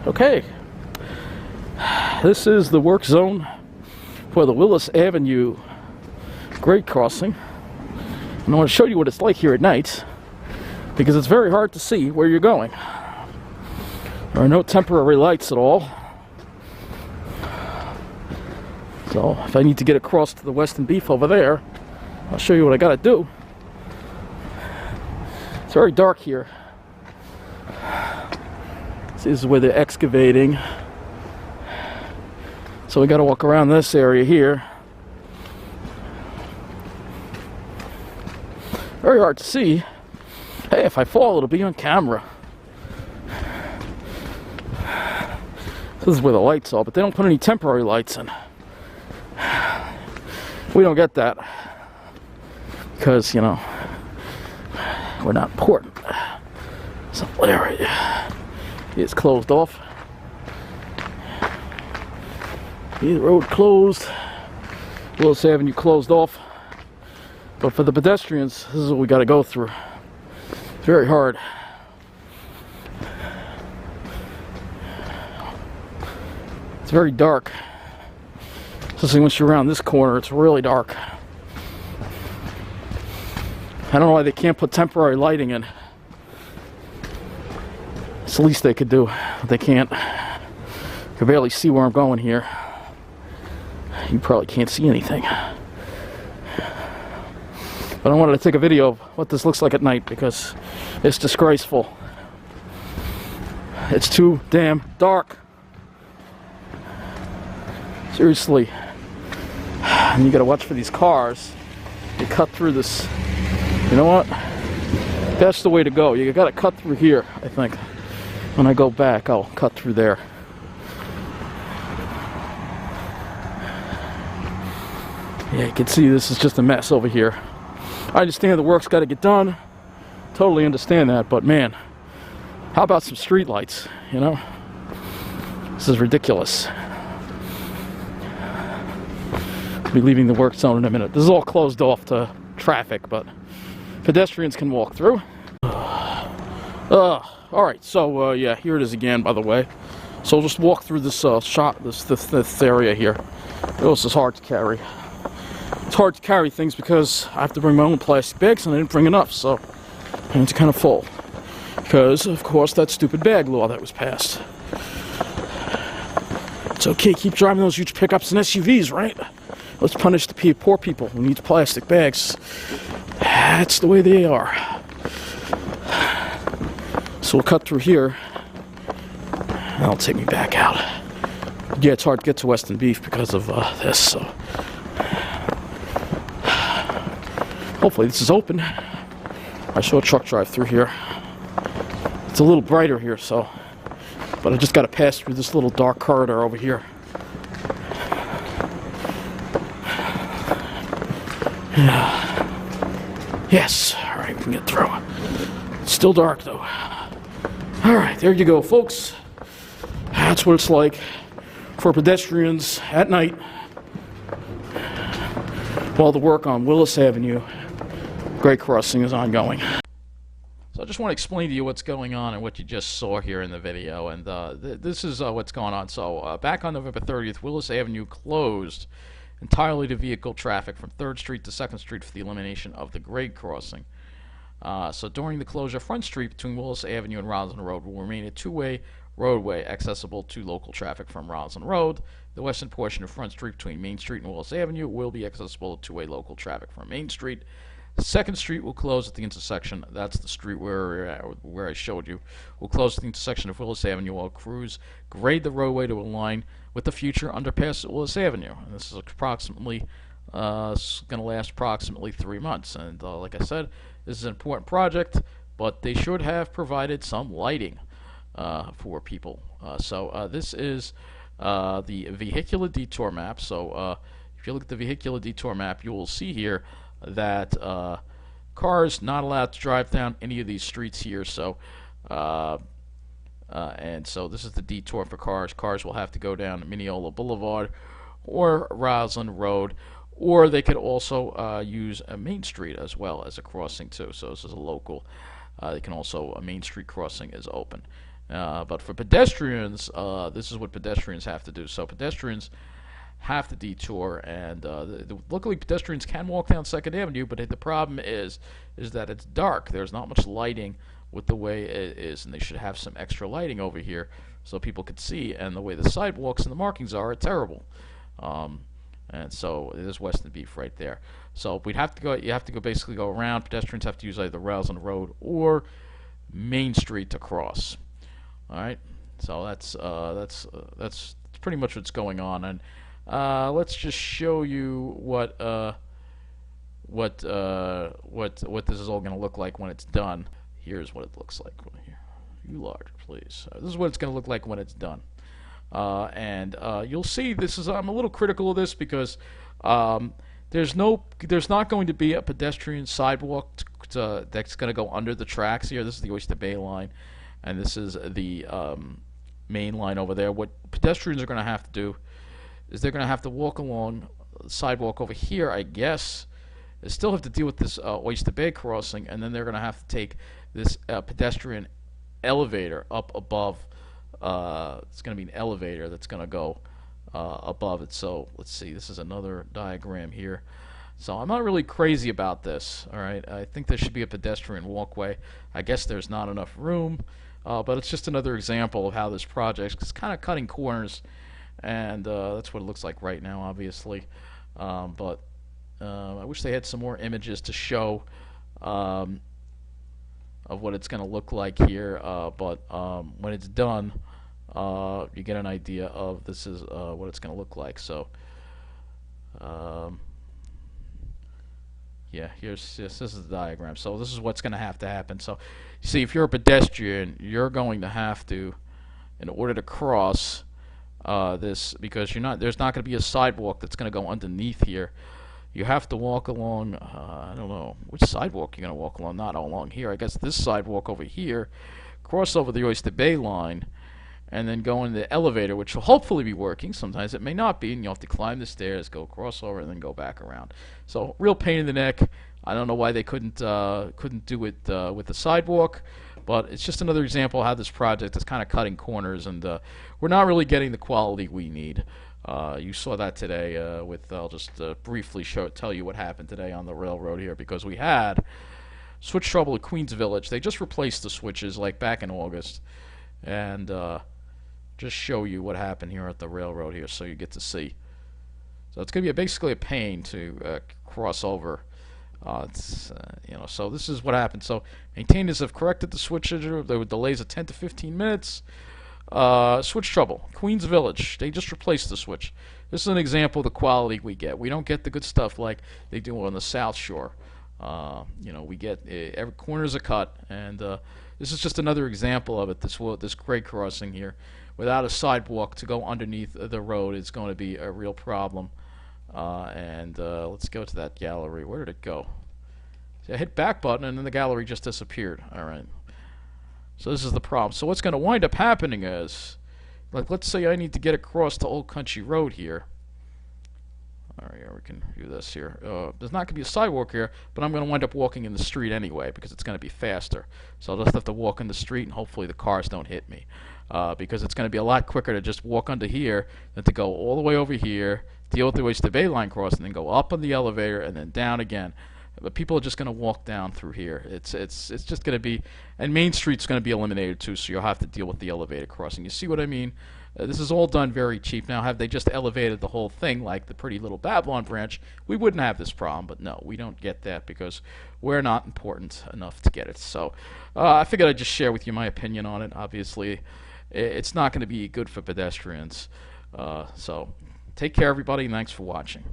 Okay, this is the work zone for the Willis Avenue grade crossing. And I want to show you what it's like here at night, because it's very hard to see where you're going. There are no temporary lights at all. So if I need to get across to the Western Beef over there, I'll show you what I gotta do. It's very dark here. This is where they're excavating. So we gotta walk around this area here. Very hard to see. Hey, if I fall, it'll be on camera. This is where the lights are, but they don't put any temporary lights in. We don't get that because, you know, we're not important. So area is closed off. The road closed. Willis Avenue closed off. But for the pedestrians, this is what we got to go through. It's very hard. It's very dark. Especially once you're around this corner, it's really dark. I don't know why they can't put temporary lighting in. It's the least they could do. They can't. I can barely see where I'm going here. You probably can't see anything. But I wanted to take a video of what this looks like at night because it's disgraceful. It's too damn dark. Seriously. And you gotta watch for these cars. They cut through this. You know what? That's the way to go. You gotta cut through here, I think. When I go back, I'll cut through there. Yeah, you can see this is just a mess over here. I understand the work's gotta get done. Totally understand that, but man, how about some street lights, you know? This is ridiculous. I'll be leaving the work zone in a minute. This is all closed off to traffic, but pedestrians can walk through. Alright, so yeah, here it is again, by the way. So I'll just walk through this this area here. This is hard to carry. It's hard to carry things because I have to bring my own plastic bags and I didn't bring enough, so I need to kind of full. Because, of course, that stupid bag law that was passed. It's okay, keep driving those huge pickups and SUVs, right? Let's punish the poor people who need plastic bags. That's the way they are. So we'll cut through here. That'll take me back out. Yeah, it's hard to get to Western Beef because of this, so. Hopefully this is open. I saw a truck drive through here. It's a little brighter here, so. But I just got to pass through this little dark corridor over here. Yes, alright, we can get through. It's still dark though. Alright, there you go, folks. That's what it's like for pedestrians at night while the work on Willis Avenue grade crossing is ongoing. So I just want to explain to you what's going on and what you just saw here in the video, and this is what's going on. So back on November 30th, Willis Avenue closed entirely to vehicle traffic from 3rd Street to 2nd Street for the elimination of the grade crossing. So during the closure, Front Street between Willis Avenue and Roslyn Road will remain a two-way roadway accessible to local traffic from Roslyn Road. The western portion of Front Street between Main Street and Willis Avenue will be accessible to two-way local traffic from Main Street. 2nd Street will close at the intersection. That's the street where I showed you. Will close at the intersection of Willis Avenue while crews grade the roadway to align with the future underpass at Willis Avenue. And this is approximately going to last approximately 3 months. And like I said, this is an important project, but they should have provided some lighting for people. So this is the vehicular detour map. So if you look at the vehicular detour map, you will see here that cars not allowed to drive down any of these streets here. So and so this is the detour for cars. Cars will have to go down Mineola Boulevard or Roslyn Road, or they could also use a Main Street as well as a crossing too. So this is a local. They can also, a Main Street crossing is open. But for pedestrians, this is what pedestrians have to do. So pedestrians have to detour, and luckily pedestrians can walk down 2nd Avenue, but the problem is that it's dark. There's not much lighting with the way it is, and they should have some extra lighting over here so people could see, and the way the sidewalks and the markings are terrible. And so there's Weston Beef right there. So we'd have to go. You have to go basically go around. Pedestrians have to use either the rails on the road or Main Street to cross. All right. So that's pretty much what's going on. And let's just show you what this is all going to look like when it's done. Here's what it looks like. You large, please. This is what it's going to look like when it's done. And you'll see this is. I'm a little critical of this because there's not going to be a pedestrian sidewalk that's going to go under the tracks here. This is the Oyster Bay line, and this is the main line over there. What pedestrians are going to have to do is they're going to have to walk along the sidewalk over here, I guess. They still have to deal with this Oyster Bay crossing, and then they're going to have to take this pedestrian elevator up above. It's going to be an elevator that's going to go above it. So let's see, this is another diagram here. So I'm not really crazy about this. All right, I think there should be a pedestrian walkway. I guess there's not enough room, but it's just another example of how this project is kind of cutting corners, and that's what it looks like right now, obviously. But I wish they had some more images to show of what it's going to look like here. But when it's done, you get an idea of this is what it's going to look like. So yeah, this is the diagram. So this is what's going to happen. So you see, if you're a pedestrian, you're going to have to, in order to cross this, because there's not going to be a sidewalk that's going to go underneath here. You have to walk along, I don't know which sidewalk you're going to walk along. Not along here. I guess this sidewalk over here, cross over the Oyster Bay line, and then go in the elevator, which will hopefully be working. Sometimes it may not be, and you'll have to climb the stairs, go across over, and then go back around. So real pain in the neck. I don't know why they couldn't do it with the sidewalk, but it's just another example of how this project is kind of cutting corners, and we're not really getting the quality we need. You saw that today I'll just briefly tell you what happened today on the railroad here, because we had switch trouble at Queens Village. They just replaced the switches like back in August, and just show you what happened here at the railroad here so you get to see. So it's going to be basically a pain to cross over. So this is what happened. So maintainers have corrected the switches. There were delays of 10 to 15 minutes. Switch trouble. Queens Village. They just replaced the switch. This is an example of the quality we get. We don't get the good stuff like they do on the South Shore. We get every corner's a cut, and this is just another example of it. This grade crossing here, without a sidewalk to go underneath the road, is going to be a real problem. Let's go to that gallery. Where did it go? See, I hit back button, and then the gallery just disappeared. All right. So this is the problem. So what's going to wind up happening is, like, let's say I need to get across to Old Country Road here. All right, we can do this here. There's not going to be a sidewalk here, but I'm going to wind up walking in the street anyway because it's going to be faster. So I'll just have to walk in the street, and hopefully the cars don't hit me, because it's going to be a lot quicker to just walk under here than to go all the way over here, deal with the Oyster Bay line cross, and then go up on the elevator and then down again. But people are just going to walk down through here. It's just going to be, and Main Street's going to be eliminated too, so you'll have to deal with the elevator crossing. You see what I mean? This is all done very cheap. Now, have they just elevated the whole thing like the Pretty Little Babylon branch, we wouldn't have this problem. But no, we don't get that because we're not important enough to get it. So I figured I'd just share with you my opinion on it. Obviously, it's not going to be good for pedestrians. So take care, everybody, and thanks for watching.